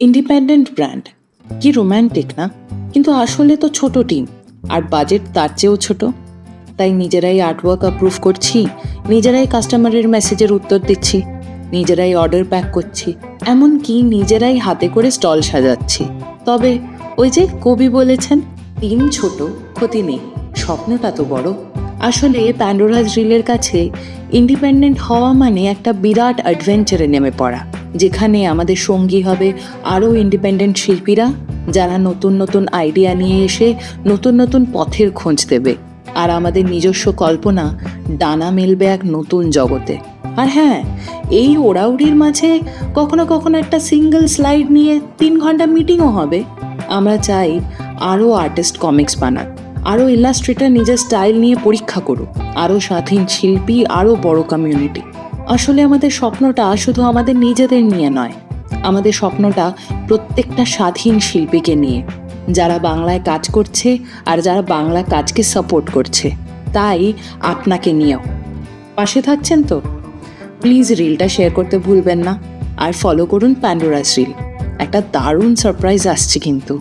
Independent brand, কি romantic না? কিন্তু আসলে তো ছোট টিম, আর বাজেট তার চেয়েও ছোট। তাই নিজেরাই আর্টওয়ার্ক অ্যাপ্রুভ করছি, নিজেরাই কাস্টমারের মেসেজের উত্তর দিচ্ছি, নিজেরাই অর্ডার প্যাক করছি, এমনকি নিজেরাই হাতে করে স্টল সাজাচ্ছি। তবে ওই যে কবি বলেছেন, টিম ছোট, ক্ষতি নেই, স্বপ্নটা তো বড়। আসলে প্যান্ডোরাজ রিলের কাছে ইন্ডিপেন্ডেন্ট হওয়া মানে একটা বিরাট অ্যাডভেঞ্চারে নেমে পড়া, যেখানে আমাদের সঙ্গী হবে আরও ইন্ডিপেন্ডেন্ট শিল্পীরা, যারা নতুন নতুন আইডিয়া নিয়ে এসে নতুন নতুন পথের খোঁজ দেবে। আর আমাদের নিজস্ব কল্পনা ডানা মেলবে এক নতুন জগতে। আর হ্যাঁ, এই ওড়াউড়ির মাঝে কখনো কখনো একটা সিঙ্গেল স্লাইড নিয়ে 3 ঘন্টা মিটিংও হবে। আমরা চাই আরও আর্টিস্ট কমিক্স বানাক, আরও ইলাস্ট্রেটর নিজের স্টাইল নিয়ে পরীক্ষা করুক, আরও স্বাধীন শিল্পী, আরও বড় কমিউনিটি। আসলে আমাদের স্বপ্নটা শুধু আমাদের নিজেদের নিয়ে নয়, আমাদের স্বপ্নটা প্রত্যেকটা স্বাধীন শিল্পীকে নিয়ে, যারা বাংলায় কাজ করছে আর যারা বাংলা কাজকে সাপোর্ট করছে। তাই আপনাকে নিয়েও পাশে থাকছেন তো? প্লিজ রিলটা শেয়ার করতে ভুলবেন না, আর ফলো করুন প্যান্ডোরাস রিল। একটা দারুণ সারপ্রাইজ আসছে কিন্তু।